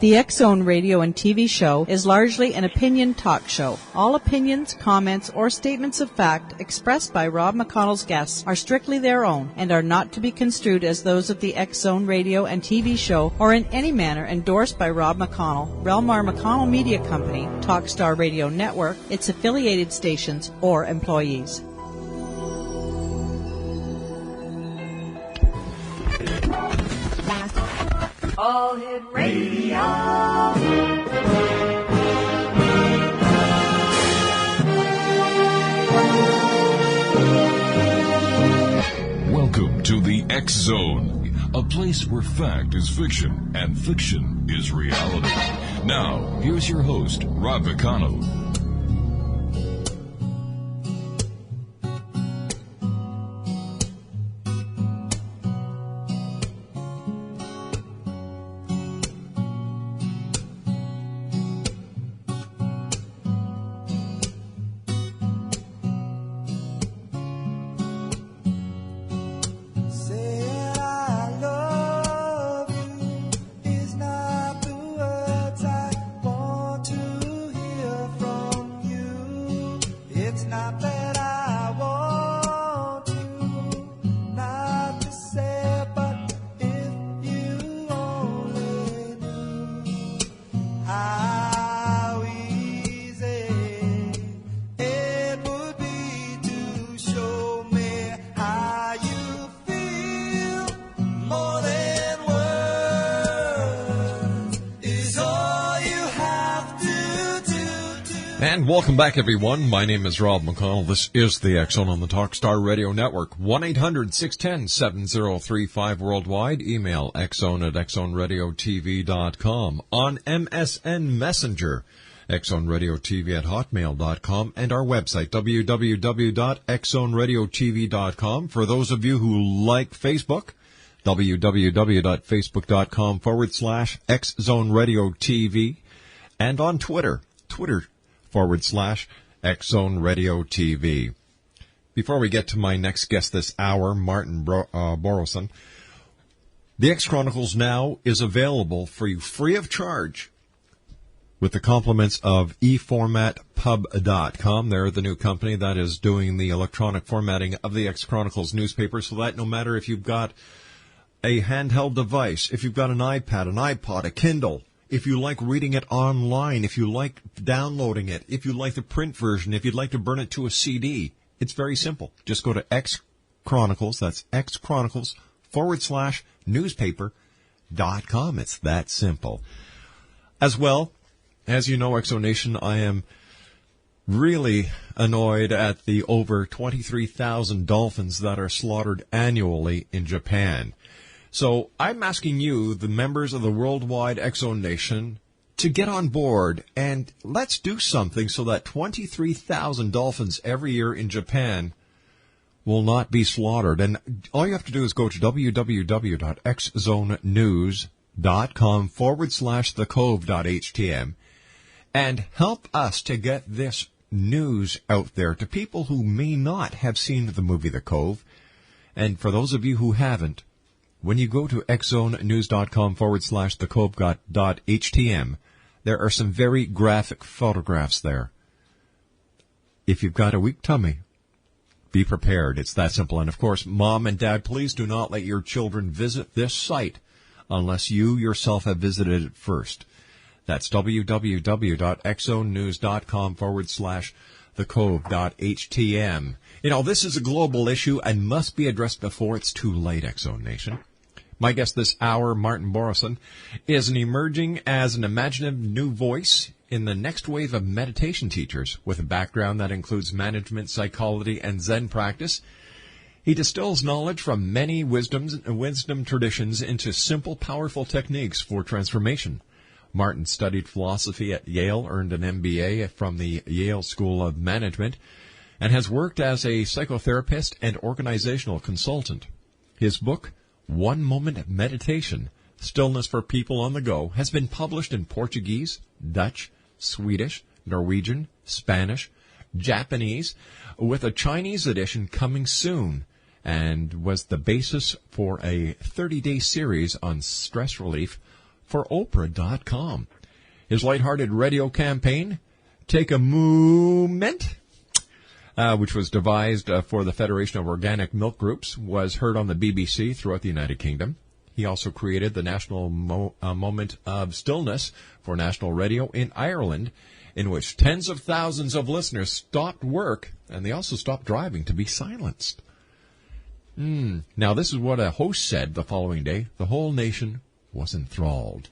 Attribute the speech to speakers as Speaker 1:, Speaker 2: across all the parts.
Speaker 1: The X-Zone radio and TV show is largely an opinion talk show. All opinions, comments, or statements of fact expressed by Rob McConnell's guests are strictly their own and are not to be construed as those of the X-Zone radio and TV show or in any manner endorsed by Rob McConnell, Relmar McConnell Media Company, Talkstar Radio Network, its affiliated stations, or employees.
Speaker 2: All Hit Radio.
Speaker 3: Welcome to the X-Zone, a place where fact is fiction and fiction is reality. Now, here's your host, Rob McConnell.
Speaker 4: Welcome back, everyone. My name is Rob McConnell. This is the X-Zone on the Talkstar Radio Network. 1-800-610-7035 worldwide. Email xzone@xzoneradiotv.com. On MSN Messenger, xzoneradiotv@hotmail.com. And our website, www.xzoneradiotv.com. For those of you who like Facebook, www.facebook.com/xzoneradiotv. And on Twitter, /X-Zone Radio TV. Before we get to my next guest this hour, Martin Boroson, the X Chronicles now is available for you free of charge with the compliments of eformatpub.com. They're the new company that is doing the electronic formatting of the X Chronicles newspaper, so that no matter if you've got a handheld device, if you've got an iPad, an iPod, a Kindle, if you like reading it online, if you like downloading it, if you like the print version, if you'd like to burn it to a CD, it's very simple. Just go to X Chronicles, that's X Chronicles /newspaper.com. It's that simple. As well, as you know, Exonation, I am really annoyed at the over 23,000 dolphins that are slaughtered annually in Japan. So I'm asking you, the members of the worldwide X-Zone Nation, to get on board and let's do something so that 23,000 dolphins every year in Japan will not be slaughtered. And all you have to do is go to www.xzonenews.com /thecove.htm and help us to get this news out there to people who may not have seen the movie The Cove. And for those of you who haven't, when you go to xzonenews.com /thecove.htm, there are some very graphic photographs there. If you've got a weak tummy, be prepared. It's that simple. And of course, Mom and Dad, please do not let your children visit this site unless you yourself have visited it first. That's www.xzonenews.com /thecove.htm. You know, this is a global issue and must be addressed before it's too late, X-Zone Nation. My guest this hour, Martin Boroson, is emerging as an imaginative new voice in the next wave of meditation teachers with a background that includes management, psychology, and Zen practice. He distills knowledge from many wisdom traditions into simple, powerful techniques for transformation. Martin studied philosophy at Yale, earned an MBA from the Yale School of Management, and has worked as a psychotherapist and organizational consultant. His book, One Moment Meditation, Stillness for People on the Go, has been published in Portuguese, Dutch, Swedish, Norwegian, Spanish, Japanese, with a Chinese edition coming soon, and was the basis for a 30-day series on stress relief for Oprah.com. His lighthearted radio campaign, Take a Moment, which was devised for the Federation of Organic Milk Groups, was heard on the BBC throughout the United Kingdom. He also created the National Moment of Stillness for national radio in Ireland, in which tens of thousands of listeners stopped work, and they also stopped driving to be silenced. Now, this is what a host said the following day. The whole nation was enthralled.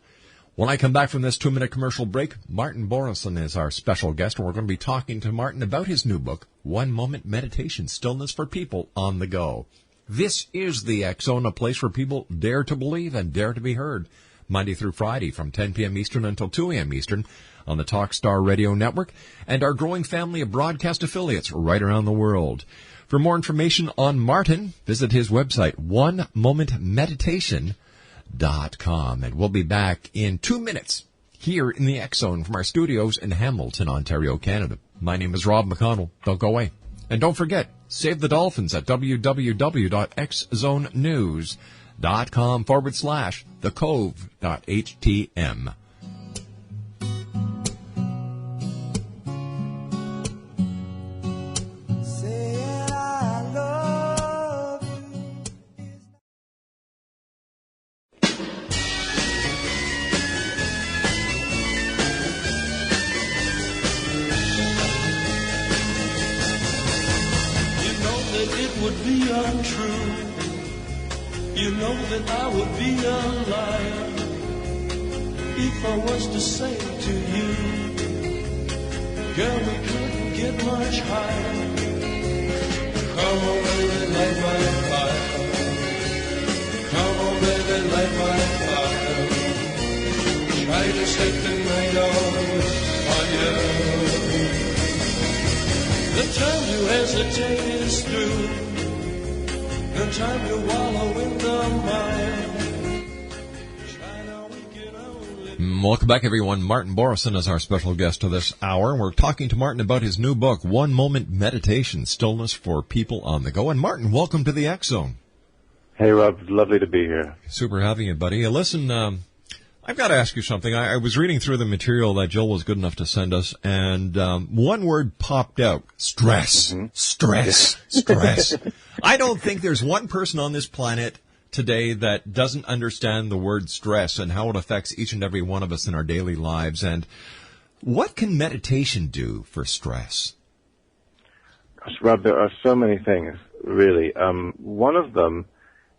Speaker 4: When I come back from this 2-minute commercial break, Martin Boroson is our special guest, and we're going to be talking to Martin about his new book, One Moment Meditation-Stillness for People on the Go. This is the X-Zone, a place where people dare to believe and dare to be heard, Monday through Friday from 10 p.m. Eastern until 2 a.m. Eastern on the Talkstar Radio Network and our growing family of broadcast affiliates right around the world. For more information on Martin, visit his website, onemomentmeditation.com. And we'll be back in 2 minutes here in the X-Zone from our studios in Hamilton, Ontario, Canada. My name is Rob McConnell. Don't go away. And don't forget, save the dolphins at www.xzonenews.com/thecove.htm.
Speaker 5: That I would be a liar if I was to say to you, girl, we couldn't get much higher. Come on, baby, light my fire. Come on, baby, light my fire. Try to set the night on fire. The time to hesitate is through. No time to wallow in the mire.
Speaker 4: Welcome back, everyone. Martin Boroson is our special guest to this hour. We're talking to Martin about his new book, One Moment Meditation, Stillness for People on the Go. And Martin, welcome to the X-Zone.
Speaker 6: Hey, Rob. Lovely to be here.
Speaker 4: Super having you, buddy. Listen, I've got to ask you something. I was reading through the material that Jill was good enough to send us, and one word popped out. Stress. Mm-hmm. Stress. Stress. I don't think there's one person on this planet today that doesn't understand the word stress and how it affects each and every one of us in our daily lives. And what can meditation do for stress?
Speaker 6: Gosh, Rob, there are so many things, really. One of them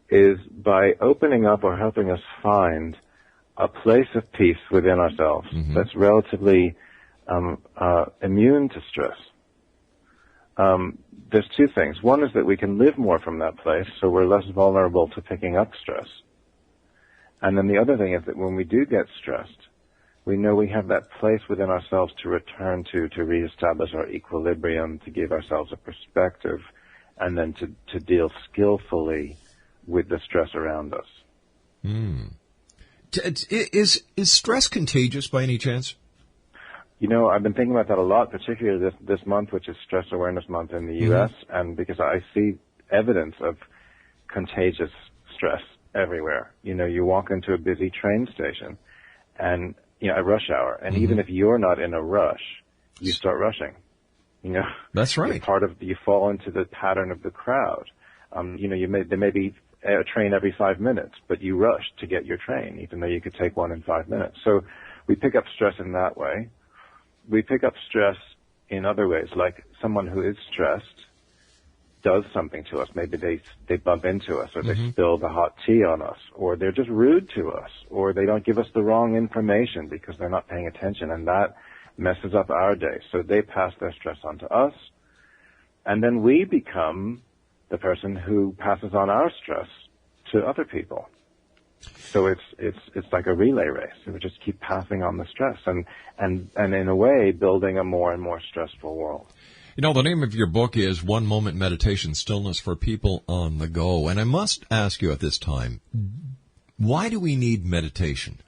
Speaker 6: is by opening up or helping us find a place of peace within ourselves that's relatively immune to stress. There's two things. One is that we can live more from that place, so we're less vulnerable to picking up stress. And then the other thing is that when we do get stressed, we know we have that place within ourselves to return to reestablish our equilibrium, to give ourselves a perspective, and then to deal skillfully with the stress around us.
Speaker 4: Is stress contagious by any chance?
Speaker 6: You know, I've been thinking about that a lot, particularly this month, which is Stress Awareness Month in the U.S., and because I see evidence of contagious stress everywhere. You know, you walk into a busy train station, and, you know, at rush hour, and even if you're not in a rush, you start rushing. You know?
Speaker 4: That's right.
Speaker 6: You fall into the pattern of the crowd. You know, there may be a train every 5 minutes, but you rush to get your train, even though you could take one in 5 minutes. So we pick up stress in that way. We pick up stress in other ways, like someone who is stressed does something to us. Maybe they bump into us, or they spill the hot tea on us, or they're just rude to us, or they don't give us the wrong information because they're not paying attention, and that messes up our day. So they pass their stress on to us, and then we become the person who passes on our stress to other people. So it's like a relay race. We just keep passing on the stress and in a way building a more and more stressful world.
Speaker 4: You know, the name of your book is One Moment Meditation, Stillness for People on the Go. And I must ask you at this time, why do we need meditation?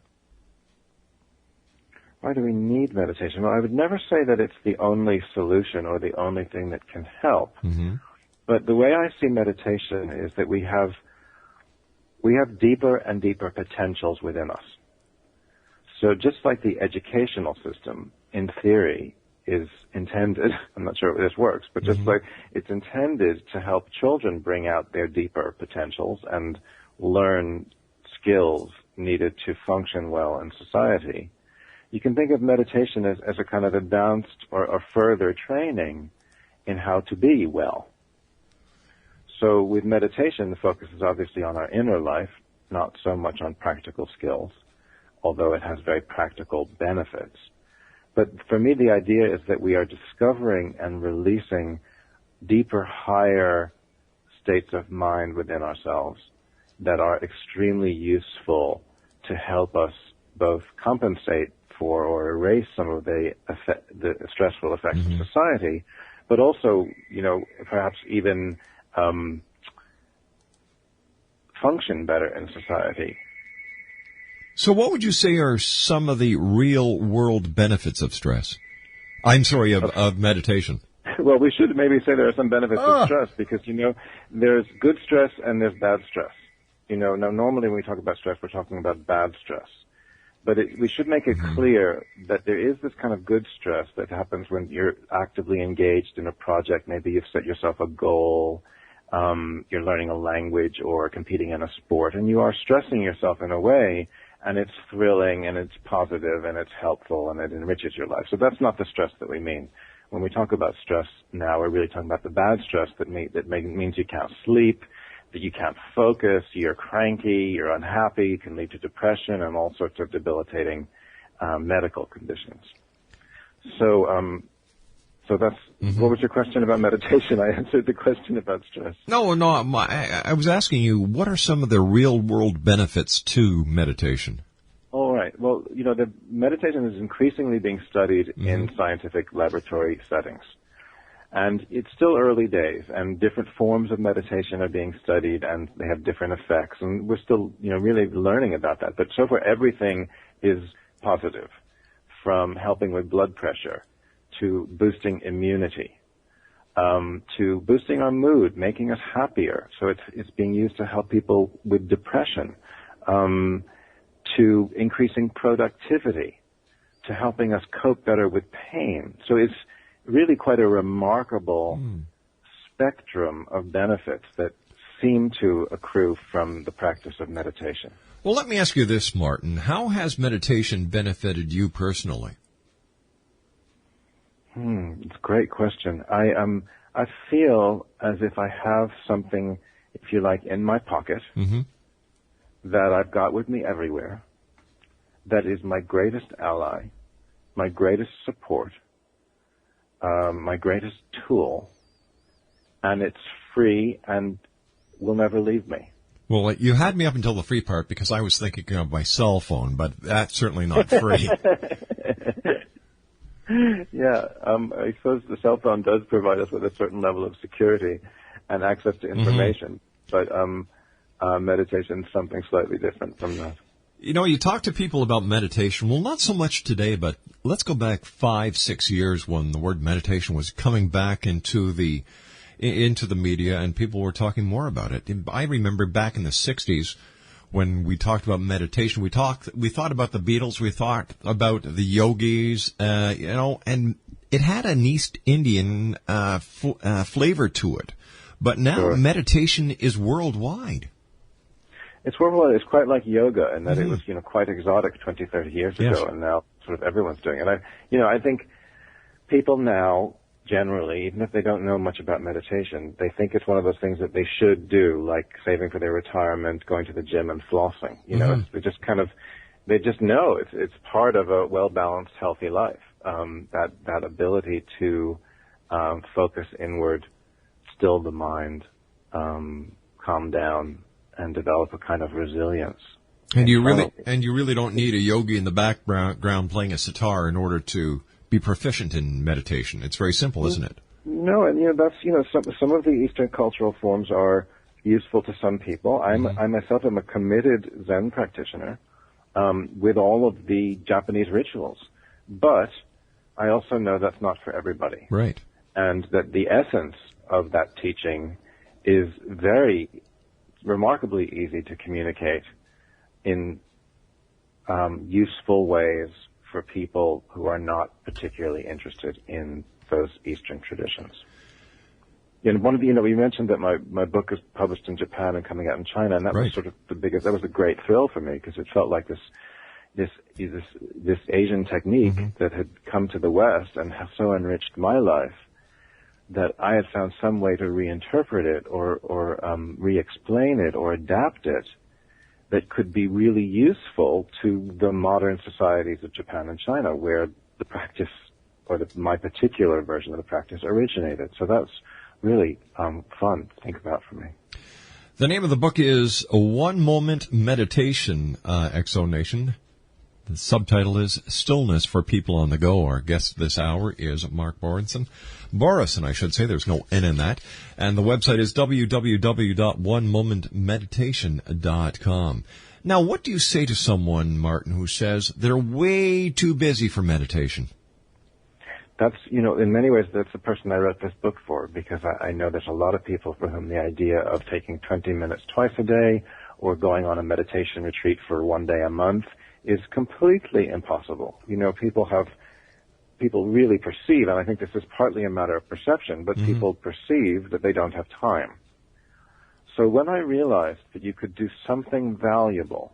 Speaker 6: Why do we need meditation? Well, I would never say that it's the only solution or the only thing that can help. But the way I see meditation is that we have deeper and deeper potentials within us. So just like the educational system, in theory, is intended, I'm not sure if this works, but just like it's intended to help children bring out their deeper potentials and learn skills needed to function well in society, you can think of meditation as a kind of advanced or further training in how to be well. So with meditation, the focus is obviously on our inner life, not so much on practical skills, although it has very practical benefits. But for me, the idea is that we are discovering and releasing deeper, higher states of mind within ourselves that are extremely useful to help us both compensate for or erase some of the stressful effects of society, but also, perhaps even function better in society.
Speaker 4: So what would you say are some of the real-world benefits of stress? I'm sorry, of meditation.
Speaker 6: Well, we should maybe say there are some benefits of stress because, there's good stress and there's bad stress. Now normally when we talk about stress, we're talking about bad stress. But we should make it clear that there is this kind of good stress that happens when you're actively engaged in a project. Maybe you've set yourself a goal, you're learning a language or competing in a sport, and you are stressing yourself in a way, and it's thrilling, and it's positive, and it's helpful, and it enriches your life. So that's not the stress that we mean. When we talk about stress now, we're really talking about the bad stress that means you can't sleep, that you can't focus, you're cranky, you're unhappy, can lead to depression and all sorts of debilitating medical conditions. So that's, what was your question about meditation? I answered the question about stress.
Speaker 4: No, I was asking you, what are some of the real-world benefits to meditation?
Speaker 6: All right. Well, the meditation is increasingly being studied in scientific laboratory settings. And it's still early days, and different forms of meditation are being studied, and they have different effects, and we're still, really learning about that. But so far, everything is positive, from helping with blood pressure, to boosting immunity, to boosting our mood, making us happier. So it's being used to help people with depression, to increasing productivity, to helping us cope better with pain. So it's really quite a remarkable spectrum of benefits that seem to accrue from the practice of meditation.
Speaker 4: Well, let me ask you this, Martin. How has meditation benefited you personally?
Speaker 6: It's a great question. I feel as if I have something, if you like, in my pocket that I've got with me everywhere, that is my greatest ally, my greatest support, my greatest tool, and it's free and will never leave me.
Speaker 4: Well, you had me up until the free part because I was thinking of my cell phone, but that's certainly not free.
Speaker 6: Yeah, I suppose the cell phone does provide us with a certain level of security and access to information, but meditation is something slightly different from that.
Speaker 4: You talk to people about meditation. Well, not so much today, but let's go back 5-6 years when the word meditation was coming back into the media and people were talking more about it. I remember back in the 60s when we talked about meditation, we thought about the Beatles, we thought about the yogis, and it had an East Indian flavor to it. But now meditation is worldwide.
Speaker 6: It's worldwide. It's quite like yoga in that it was, quite exotic 20, 30 years ago, and now sort of everyone's doing it. I think people now, generally, even if they don't know much about meditation, they think it's one of those things that they should do, like saving for their retirement, going to the gym and flossing. They just know it's part of a well-balanced, healthy life. That ability to focus inward, still the mind, calm down, and develop a kind of resilience.
Speaker 4: And you really don't need a yogi in the background playing a sitar in order to be proficient in meditation. It's very simple, isn't it?
Speaker 6: No, and that's some of the Eastern cultural forms are useful to some people. I myself am a committed Zen practitioner with all of the Japanese rituals, but I also know that's not for everybody.
Speaker 4: Right.
Speaker 6: And that the essence of that teaching is very remarkably easy to communicate in useful ways for people who are not particularly interested in those Eastern traditions. And one of the, we mentioned that my book is published in Japan and coming out in China, and that was sort of that was a great thrill for me, because it felt like this Asian technique that had come to the West and has so enriched my life that I had found some way to reinterpret it or re-explain it or adapt it that could be really useful to the modern societies of Japan and China, where the practice, or my particular version of the practice, originated. So that's really fun to think about for me.
Speaker 4: The name of the book is A One Moment Meditation, Exonation. The subtitle is Stillness for People on the Go. Our guest this hour is Mark Boroson. Boroson, I should say. There's no N in that. And the website is www.onemomentmeditation.com. Now, what do you say to someone, Martin, who says they're way too busy for meditation?
Speaker 6: That's, in many ways, that's the person I wrote this book for, because I know there's a lot of people for whom the idea of taking 20 minutes twice a day or going on a meditation retreat for one day a month is completely impossible. People really perceive, and I think this is partly a matter of perception, but people perceive that they don't have time. So when I realized that you could do something valuable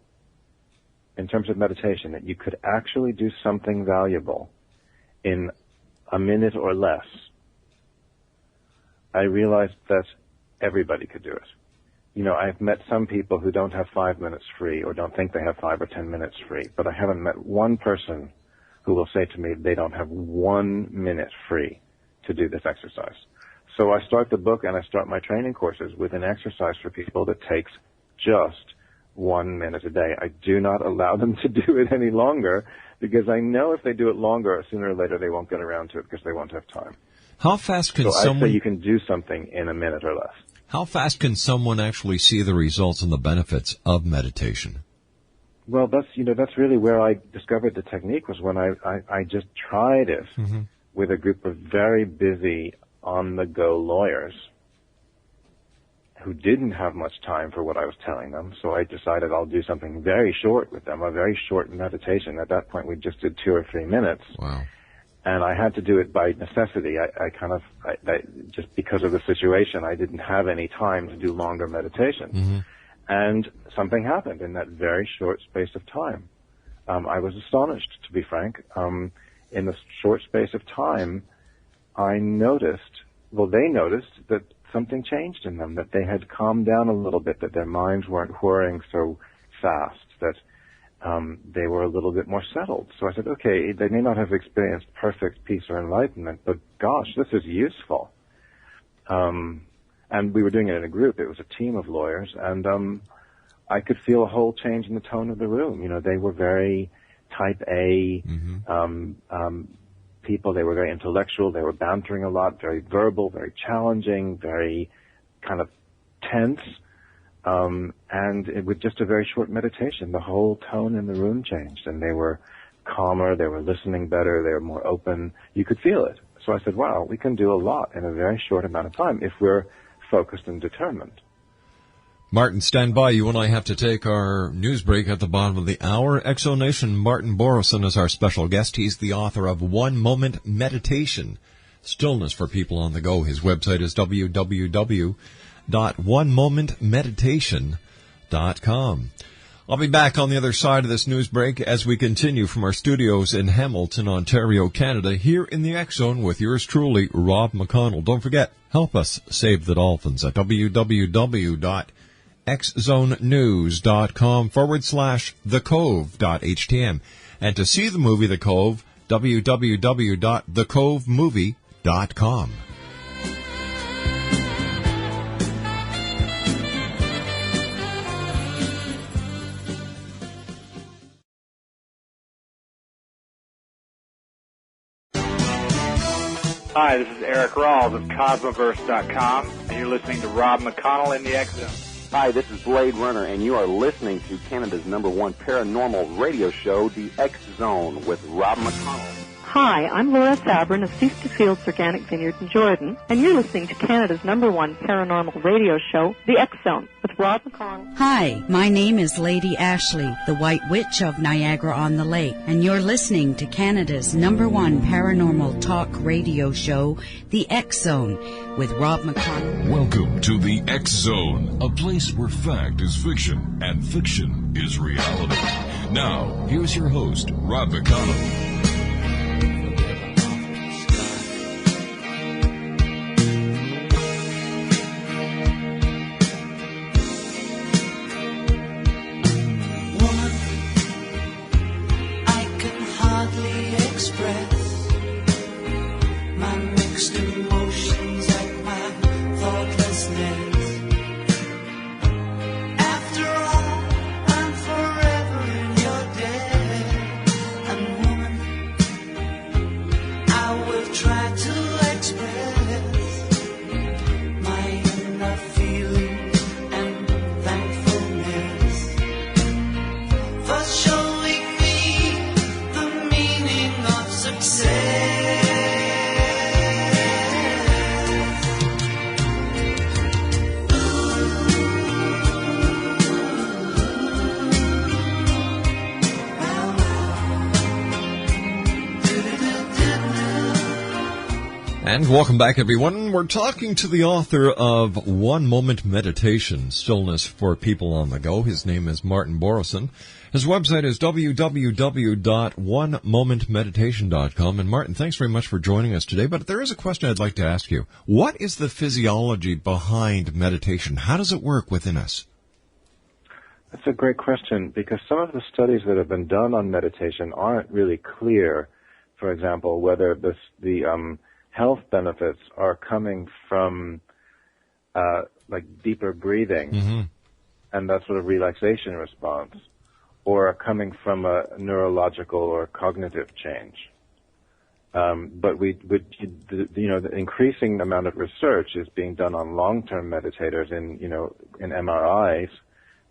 Speaker 6: in terms of meditation, that you could actually do something valuable in a minute or less, I realized that everybody could do it. I've met some people who don't have 5 minutes free or don't think they have 5 or 10 minutes free, but I haven't met one person who will say to me they don't have 1 minute free to do this exercise. So I start the book and I start my training courses with an exercise for people that takes just 1 minute a day. I do not allow them to do it any longer, because I know if they do it longer, sooner or later they won't get around to it because they won't have time.
Speaker 4: How fast can
Speaker 6: I say you can do something in a minute or less.
Speaker 4: How fast can someone actually see the results and the benefits of meditation?
Speaker 6: Well, that's really where I discovered the technique, was when I just tried it with a group of very busy, on-the-go lawyers who didn't have much time for what I was telling them. So I decided I'll do something very short with them, a very short meditation. At that point, we just did 2 or 3 minutes.
Speaker 4: Wow.
Speaker 6: And I had to do it by necessity. I just because of the situation, I didn't have any time to do longer meditation. And something happened in that very short space of time. I was astonished, to be frank. In the short space of time, they noticed that something changed in them, that they had calmed down a little bit, that their minds weren't whirring so fast, that they were a little bit more settled. So I said, okay, they may not have experienced perfect peace or enlightenment, but gosh, this is useful. And we were doing it in a group. It was a team of lawyers, and I could feel a whole change in the tone of the room. They were very type A people. They were very intellectual. They were bantering a lot, very verbal, very challenging, very kind of tense. And with just a very short meditation, the whole tone in the room changed, and they were calmer, they were listening better, they were more open. You could feel it. So I said, wow, we can do a lot in a very short amount of time if we're focused and determined.
Speaker 4: Martin, stand by. You and I have to take our news break at the bottom of the hour. Exonation, Martin Boroson is our special guest. He's the author of One Moment Meditation, Stillness for People on the Go. His website is www.onemomentmeditation.com. I'll be back on the other side of this news break as we continue from our studios in Hamilton, Ontario, Canada, here in the X Zone with yours truly, Rob McConnell. Don't forget, help us save the dolphins at www.xzonenews.com/thecove.htm. And to see the movie The Cove, www.thecovemovie.com.
Speaker 7: Hi, this is Eric Rawls of Cosmoverse.com, and you're listening to Rob McConnell in the X Zone.
Speaker 8: Hi, this is Blade Runner, and you are listening to Canada's #1 paranormal radio show, The X Zone, with Rob McConnell.
Speaker 9: Hi, I'm Laura Sabrin of Cease to Fields Organic Vineyard in Jordan, and you're listening to Canada's #1 paranormal radio show, The X Zone, with Rob McConnell.
Speaker 10: Hi, my name is Lady Ashley, the White Witch of Niagara-on-the-Lake, and you're listening to Canada's #1 paranormal talk radio show, The X Zone, with Rob McConnell.
Speaker 3: Welcome to the X Zone, a place where fact is fiction and fiction is reality. Now, here's your host, Rob McConnell.
Speaker 4: And welcome back, everyone. We're talking to the author of One Moment Meditation, Stillness for People on the Go. His name is Martin Boroson. His website is www.onemomentmeditation.com. And Martin, thanks very much for joining us today. But there is a question I'd like to ask you. What is the physiology behind meditation? How does it work within us?
Speaker 6: That's a great question, because some of the studies that have been done on meditation aren't really clear. For example, whether the health benefits are coming from like deeper breathing and that sort of relaxation response, or are coming from a neurological or cognitive change. But the increasing amount of research is being done on long-term meditators in MRIs,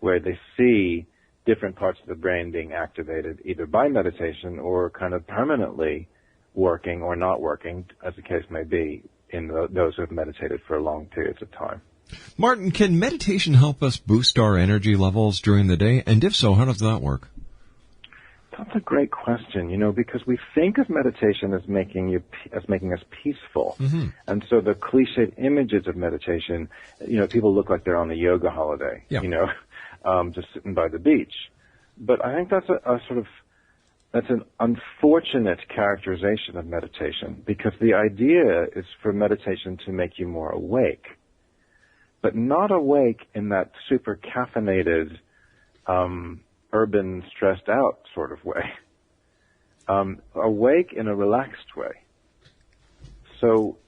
Speaker 6: where they see different parts of the brain being activated either by meditation or kind of permanently working or not working, as the case may be, in those who have meditated for long periods of time.
Speaker 4: Martin, can meditation help us boost our energy levels during the day? And if so, how does that work?
Speaker 6: That's a great question, because we think of meditation as making us peaceful. And so the cliched images of meditation, people look like they're on a yoga holiday, just sitting by the beach. But I think that's that's an unfortunate characterization of meditation, because the idea is for meditation to make you more awake, but not awake in that super caffeinated, urban, stressed out sort of way. Awake in a relaxed way. So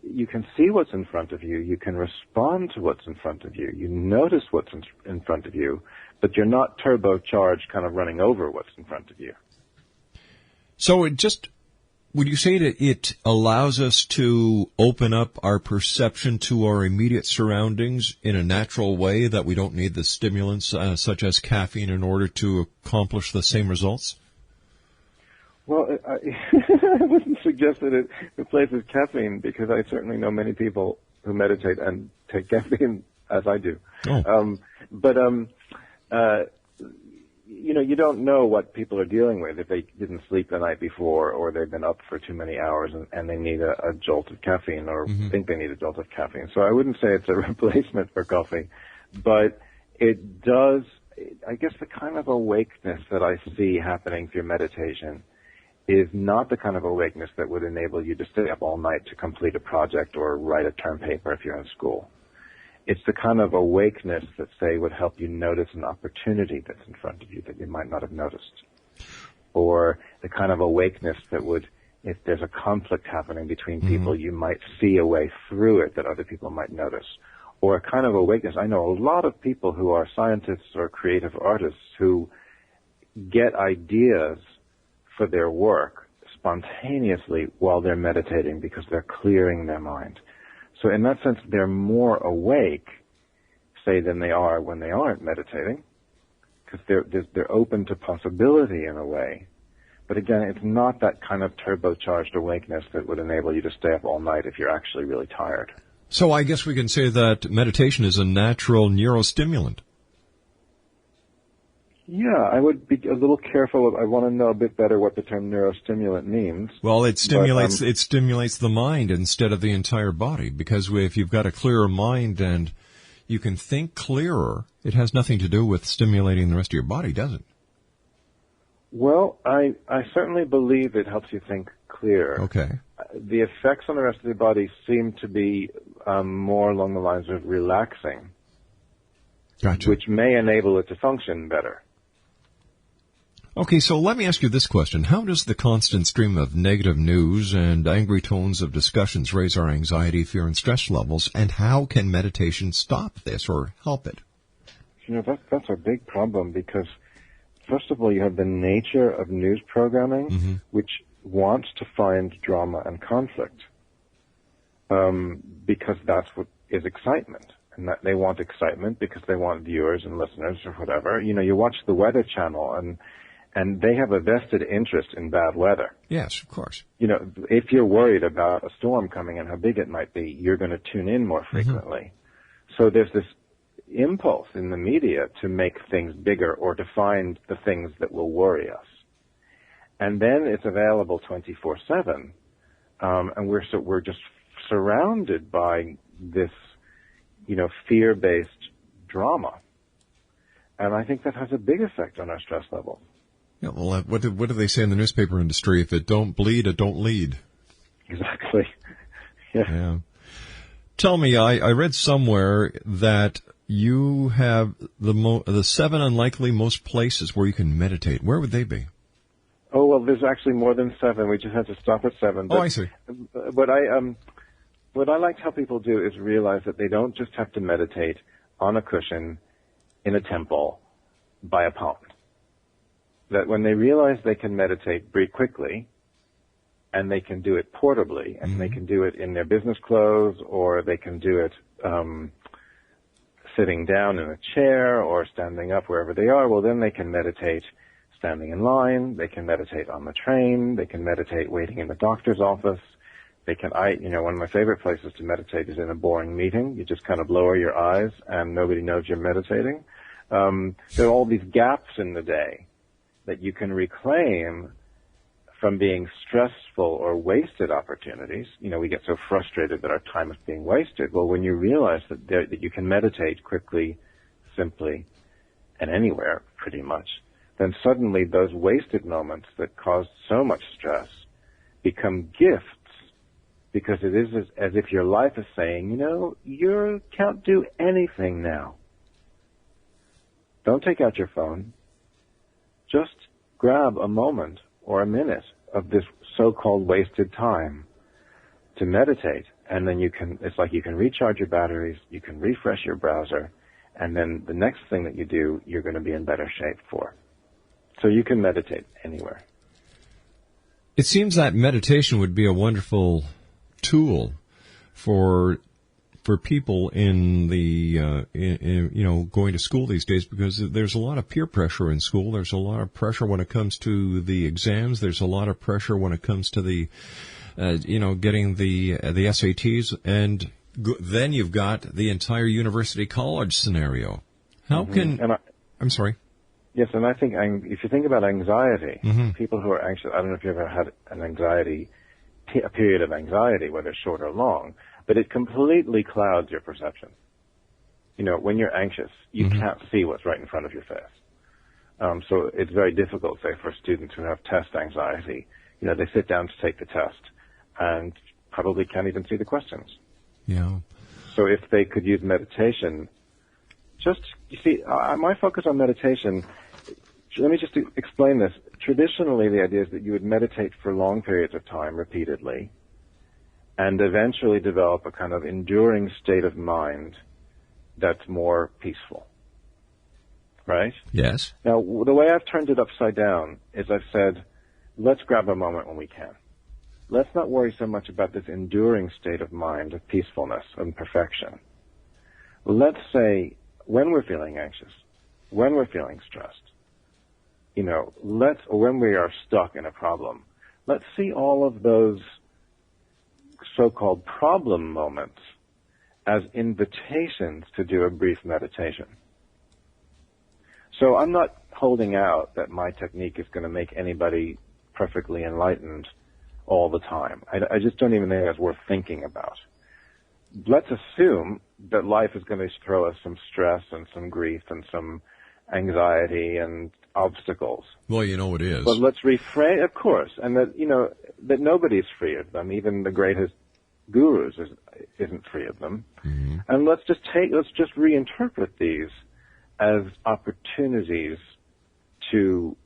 Speaker 6: you can see what's in front of you, you can respond to what's in front of you, you notice what's in front of you, but you're not turbocharged kind of running over what's in front of you.
Speaker 4: So would you say that it allows us to open up our perception to our immediate surroundings in a natural way, that we don't need the stimulants such as caffeine in order to accomplish the same results?
Speaker 6: Well, I wouldn't suggest that it replaces caffeine, because I certainly know many people who meditate and take caffeine, as I do. You don't know what people are dealing with if they didn't sleep the night before, or they've been up for too many hours and they need a jolt of caffeine, or think they need a jolt of caffeine. So I wouldn't say it's a replacement for coffee, but it does, I guess the kind of awakeness that I see happening through meditation is not the kind of awakeness that would enable you to stay up all night to complete a project or write a term paper if you're in school. It's the kind of awakeness that, say, would help you notice an opportunity that's in front of you that you might not have noticed. Or the kind of awakeness that would, if there's a conflict happening between people, you might see a way through it that other people might notice. Or a kind of awakeness. I know a lot of people who are scientists or creative artists who get ideas for their work spontaneously while they're meditating, because they're clearing their mind. So in that sense, they're more awake, say, than they are when they aren't meditating, because they're open to possibility in a way But again, it's not that kind of turbocharged awakeness that would enable you to stay up all night if you're actually really tired.
Speaker 4: So I guess we can say that meditation is a natural neurostimulant.
Speaker 6: Yeah, I would be a little careful. I want to know a bit better what the term neurostimulant means.
Speaker 4: Well, it stimulates the mind instead of the entire body, because if you've got a clearer mind and you can think clearer, it has nothing to do with stimulating the rest of your body, does it?
Speaker 6: Well, I certainly believe it helps you think clear.
Speaker 4: Okay.
Speaker 6: The effects on the rest of the body seem to be more along the lines of relaxing,
Speaker 4: gotcha,
Speaker 6: which may enable it to function better.
Speaker 4: Okay, so let me ask you this question. How does the constant stream of negative news and angry tones of discussions raise our anxiety, fear, and stress levels, and how can meditation stop this or help it?
Speaker 6: You know, that's a big problem because, first of all, you have the nature of news programming, which wants to find drama and conflict, because that's what is excitement. And that they want excitement because they want viewers and listeners or whatever. You know, you watch the Weather Channel and they have a vested interest in bad weather.
Speaker 4: Yes, of course.
Speaker 6: You know, if you're worried about a storm coming and how big it might be, you're going to tune in more frequently. So there's this impulse in the media to make things bigger or to find the things that will worry us. And then it's available 24/7, and we're just surrounded by this, you know, fear-based drama. And I think that has a big effect on our stress levels.
Speaker 4: Yeah, well, what do they say in the newspaper industry? If it don't bleed, it don't lead.
Speaker 6: Exactly. Yeah.
Speaker 4: Tell me, I read somewhere that you have the 7 unlikely most places where you can meditate. Where would they be?
Speaker 6: Oh, well, there's actually more than 7. We just had to stop at 7. But,
Speaker 4: I see.
Speaker 6: What I like to help people do is realize that they don't just have to meditate on a cushion in a temple by a pond. That when they realize they can meditate very quickly, and they can do it portably, and they can do it in their business clothes, or they can do it sitting down in a chair or standing up wherever they are, well, then they can meditate standing in line, they can meditate on the train, they can meditate waiting in the doctor's office. They can, one of my favorite places to meditate is in a boring meeting. You just kind of lower your eyes and nobody knows you're meditating. There are all these gaps in the day that you can reclaim from being stressful or wasted opportunities. You know, we get so frustrated that our time is being wasted. Well, when you realize that you can meditate quickly, simply, and anywhere, pretty much, then suddenly those wasted moments that caused so much stress become gifts, because it is as if your life is saying, you know, you can't do anything now. Don't take out your phone. Just grab a moment or a minute of this so-called wasted time to meditate, and then it's like you can recharge your batteries, you can refresh your browser, and then the next thing that you do, you're going to be in better shape for. So you can meditate anywhere.
Speaker 4: It seems that meditation would be a wonderful tool for people in the going to school these days, because there's a lot of peer pressure in school. There's a lot of pressure when it comes to the exams. There's a lot of pressure when it comes to the getting the SATs, and then you've got the entire university college scenario. How can I'm sorry.
Speaker 6: Yes, and I think if you think about anxiety, people who are anxious, I don't know if you've ever had a period of anxiety, whether short or long, but it completely clouds your perception. You know, when you're anxious, you can't see what's right in front of your face. So it's very difficult, say, for students who have test anxiety. You know, they sit down to take the test and probably can't even see the questions.
Speaker 4: Yeah.
Speaker 6: So if they could use meditation, you see, my focus on meditation, let me just explain this. Traditionally, the idea is that you would meditate for long periods of time repeatedly and eventually develop a kind of enduring state of mind that's more peaceful. Right?
Speaker 4: Yes.
Speaker 6: Now, the way I've turned it upside down is I've said, let's grab a moment when we can. Let's not worry so much about this enduring state of mind of peacefulness and perfection. Let's say, when we're feeling anxious, when we're feeling stressed, when we are stuck in a problem, let's see all of those so-called problem moments as invitations to do a brief meditation. So I'm not holding out that my technique is going to make anybody perfectly enlightened all the time. I just don't even think that's worth thinking about. Let's assume that life is going to throw us some stress and some grief and some anxiety and obstacles.
Speaker 4: Well, it is.
Speaker 6: But let's reframe, of course, and that nobody's free of them. Even the greatest gurus isn't free of them. Mm-hmm. And let's just reinterpret these as opportunities to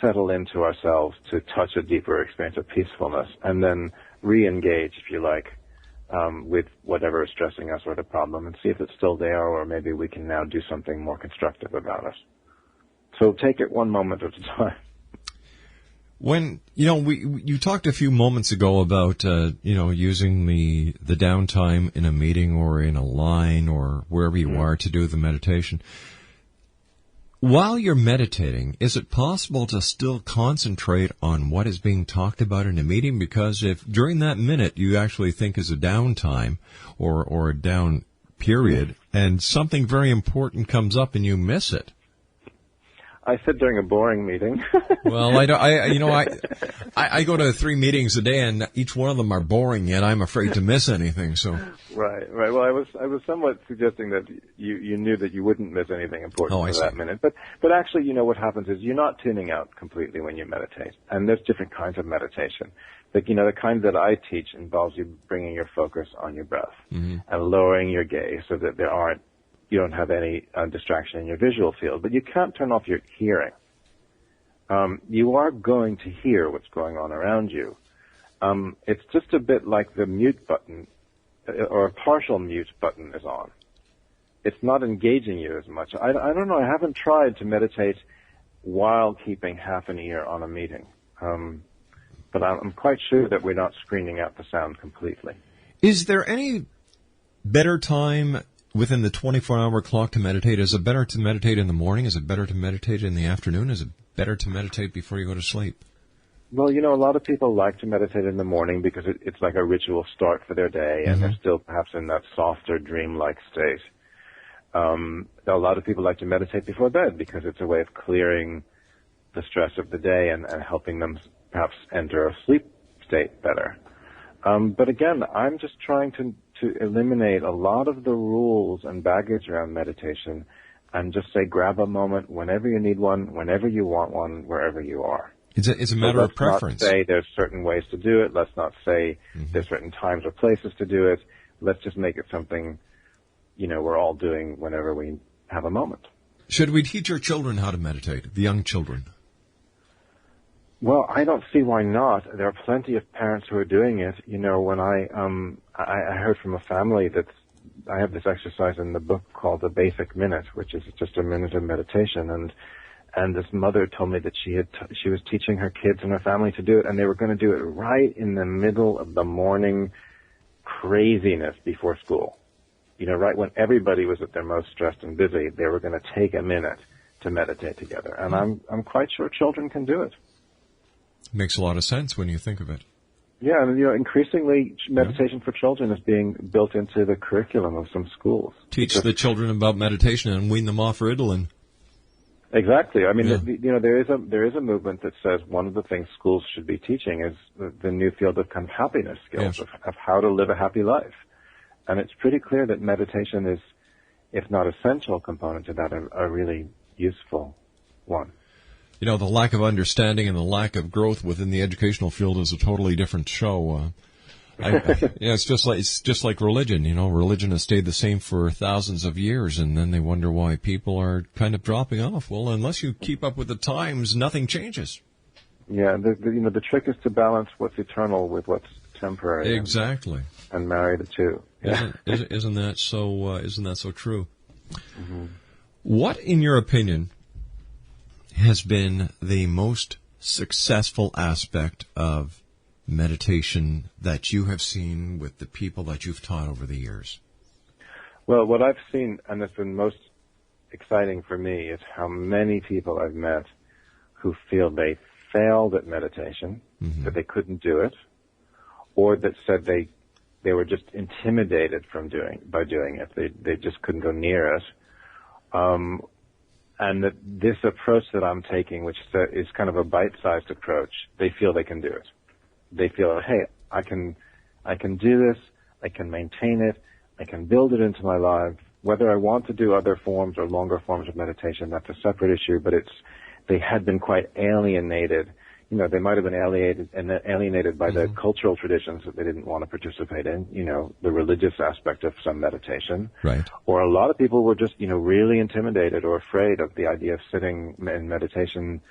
Speaker 6: settle into ourselves, to touch a deeper experience of peacefulness, and then re-engage, if you like, with whatever is stressing us or the problem, and see if it's still there, or maybe we can now do something more constructive about it. So take it one moment at a time.
Speaker 4: When, you talked a few moments ago about, using the downtime in a meeting or in a line or wherever you are to do the meditation. While you're meditating, is it possible to still concentrate on what is being talked about in a meeting? Because if during that minute you actually think is a downtime or a down period and something very important comes up and you miss it.
Speaker 6: I said during a boring meeting.
Speaker 4: Well, I go to 3 meetings a day, and each one of them are boring. Yet I'm afraid to miss anything. So
Speaker 6: right. Well, I was somewhat suggesting that you knew that you wouldn't miss anything important for that minute. But actually, what happens is you're not tuning out completely when you meditate, and there's different kinds of meditation. Like the kind that I teach involves you bringing your focus on your breath and lowering your gaze so that you don't have any distraction in your visual field, but you can't turn off your hearing. You are going to hear what's going on around you. It's just a bit like the mute button, or a partial mute button is on. It's not engaging you as much. I don't know. I haven't tried to meditate while keeping half an ear on a meeting. But I'm quite sure that we're not screening out the sound completely.
Speaker 4: Is there any better time within the 24-hour clock to meditate? Is it better to meditate in the morning? Is it better to meditate in the afternoon? Is it better to meditate before you go to sleep?
Speaker 6: Well, a lot of people like to meditate in the morning because it's like a ritual start for their day, and they're still perhaps in that softer, dreamlike state. A lot of people like to meditate before bed because it's a way of clearing the stress of the day and helping them perhaps enter a sleep state better. But again, I'm just trying to eliminate a lot of the rules and baggage around meditation and just say grab a moment whenever you need one, whenever you want one, wherever you are.
Speaker 4: It's a matter of preference.
Speaker 6: Let's not say there's certain ways to do it. Let's not say there's certain times or places to do it. Let's just make it something, we're all doing whenever we have a moment.
Speaker 4: Should we teach our children how to meditate, the young children?
Speaker 6: Well, I don't see why not. There are plenty of parents who are doing it. When I heard from a family that I have this exercise in the book called the Basic Minute, which is just a minute of meditation, and this mother told me that she was teaching her kids and her family to do it, and they were going to do it right in the middle of the morning craziness before school. Right when everybody was at their most stressed and busy, they were going to take a minute to meditate together, and I'm quite sure children can do it.
Speaker 4: Makes a lot of sense when you think of it.
Speaker 6: Yeah, and increasingly meditation for children is being built into the curriculum of some schools.
Speaker 4: Teach the children about meditation and wean them off Ritalin.
Speaker 6: Exactly. I mean, there is a movement that says one of the things schools should be teaching is the new field of kind of happiness skills, of how to live a happy life. And it's pretty clear that meditation is, if not essential component to that, a really useful one.
Speaker 4: The lack of understanding and the lack of growth within the educational field is a totally different show. It's just like religion. Religion has stayed the same for thousands of years, and then they wonder why people are kind of dropping off. Well, unless you keep up with the times, nothing changes.
Speaker 6: Yeah, the trick is to balance what's eternal with what's temporary.
Speaker 4: Exactly.
Speaker 6: And marry the two. Yeah.
Speaker 4: Isn't that so? Isn't that so true? Mm-hmm. What, in your opinion, has been the most successful aspect of meditation that you have seen with the people that you've taught over the years?
Speaker 6: Well, what I've seen and has been most exciting for me is how many people I've met who feel they failed at meditation, that they couldn't do it, or that said they were just intimidated by doing it. They just couldn't go near it. And that this approach that I'm taking, which is kind of a bite-sized approach, they feel they can do it. They feel, hey, I can do this, I can maintain it, I can build it into my life. Whether I want to do other forms or longer forms of meditation, that's a separate issue, but they had been quite alienated. You know, they might have been alienated by the cultural traditions that they didn't want to participate in, you know, the religious aspect of some meditation.
Speaker 4: Right.
Speaker 6: Or a lot of people were just, you know, really intimidated or afraid of the idea of sitting in meditation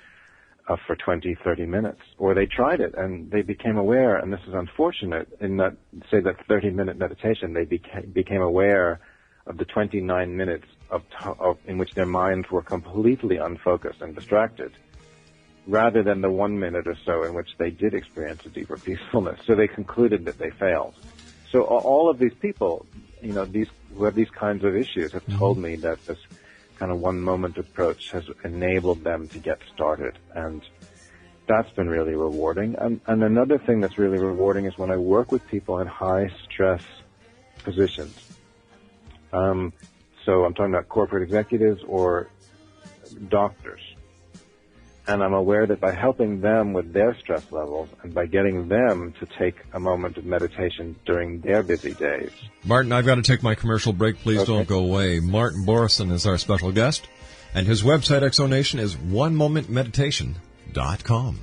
Speaker 6: for 20, 30 minutes. Or they tried it and they became aware, and this is unfortunate, in that, say, that 30-minute meditation, they became aware of the 29 minutes in which their minds were completely unfocused and distracted, rather than the 1 minute or so in which they did experience a deeper peacefulness. So they concluded that they failed. So all of these people, you know, who have these kinds of issues have told me that this kind of one-moment approach has enabled them to get started. And that's been really rewarding. And another thing that's really rewarding is when I work with people in high-stress positions. So I'm talking about corporate executives or doctors. And I'm aware that by helping them with their stress levels and by getting them to take a moment of meditation during their busy days.
Speaker 4: Martin, I've got to take my commercial break. Please don't go away. Martin Boroson is our special guest, and his website, Exonation, is onemomentmeditation.com.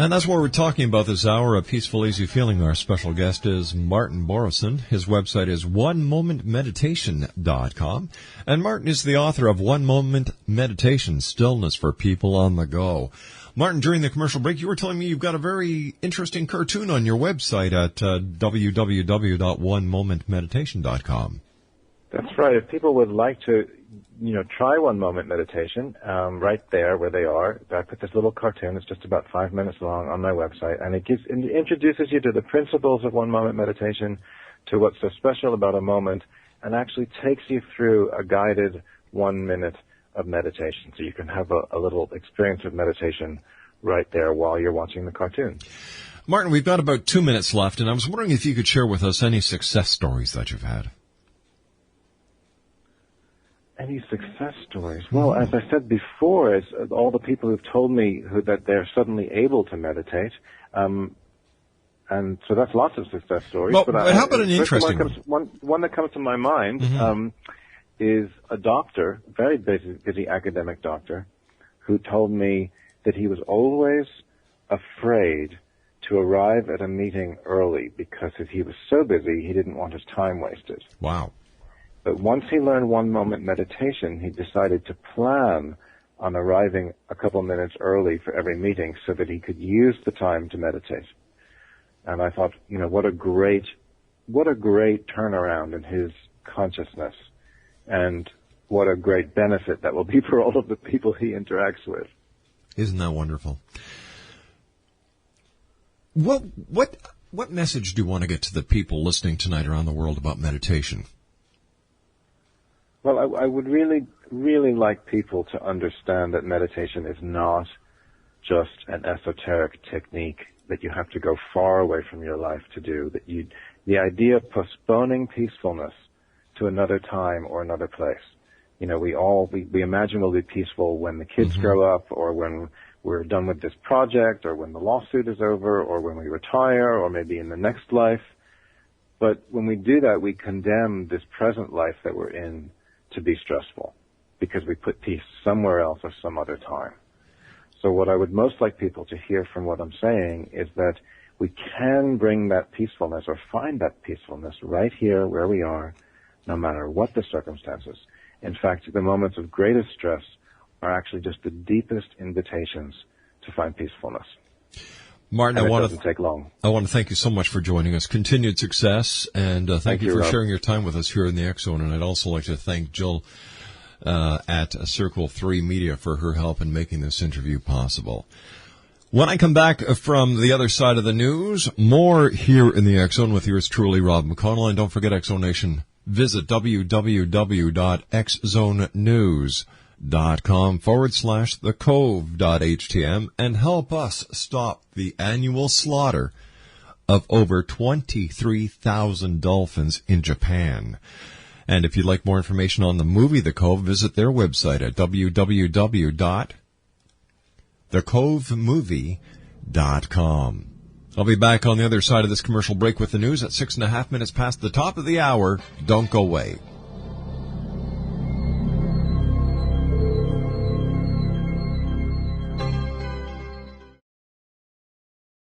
Speaker 4: And that's what we're talking about this hour, a peaceful, easy feeling. Our special guest is Martin Boroson. His website is onemomentmeditation.com. And Martin is the author of One Moment Meditation-Stillness for People on the Go. Martin, during the commercial break, you were telling me you've got a very interesting cartoon on your website at www.onemomentmeditation.com.
Speaker 6: That's right. If people would like to, you know, try one moment meditation, right there where they are, I put this little cartoon. It's just about 5 minutes long on my website, and it introduces you to the principles of one moment meditation, to what's so special about a moment, and actually takes you through a guided 1 minute of meditation. So you can have a little experience of meditation right there while you're watching the cartoon.
Speaker 4: Martin, we've got about 2 minutes left, and I was wondering if you could share with us any success stories that you've had.
Speaker 6: Any success stories? Well, as I said before, it's all the people who've told me that they're suddenly able to meditate, and so that's lots of success stories.
Speaker 4: Well, but how about an interesting
Speaker 6: one that comes to my mind is a doctor, very busy academic doctor, who told me that he was always afraid to arrive at a meeting early because if he was so busy, he didn't want his time wasted.
Speaker 4: Wow.
Speaker 6: But once he learned one moment meditation, he decided to plan on arriving a couple minutes early for every meeting so that he could use the time to meditate. And I thought, you know, what a great turnaround in his consciousness, and what a great benefit that will be for all of the people he interacts with.
Speaker 4: Isn't that wonderful? What message do you want to get to the people listening tonight around the world about meditation?
Speaker 6: Well, I would really, really like people to understand that meditation is not just an esoteric technique that you have to go far away from your life to do. The idea of postponing peacefulness to another time or another place. You know, we imagine we'll be peaceful when the kids grow up, or when we're done with this project, or when the lawsuit is over, or when we retire, or maybe in the next life. But when we do that, we condemn this present life that we're in to be stressful, because we put peace somewhere else or some other time. So what I would most like people to hear from what I'm saying is that we can bring that peacefulness, or find that peacefulness, right here where we are, no matter what the circumstances. In fact, the moments of greatest stress are actually just the deepest invitations to find peacefulness.
Speaker 4: Martin,
Speaker 6: and
Speaker 4: I want
Speaker 6: to take long.
Speaker 4: I want to thank you so much for joining us. Continued success, and thank you for
Speaker 6: Rob.
Speaker 4: sharing your time with us here in the X Zone. And I'd also like to thank Jill at Circle 3 Media for her help in making this interview possible. When I come back from the other side of the news, more here in the X Zone with yours truly, Rob McConnell. And don't forget, X Zone Nation, visit www.xzonenews.com/thecove.htm and help us stop the annual slaughter of over 23,000 dolphins in Japan. And if you'd like more information on the movie The Cove, visit their website at www.thecovemovie.com. I'll be back on the other side of this commercial break with the news at 6.5 minutes past the top of the hour. Don't go away.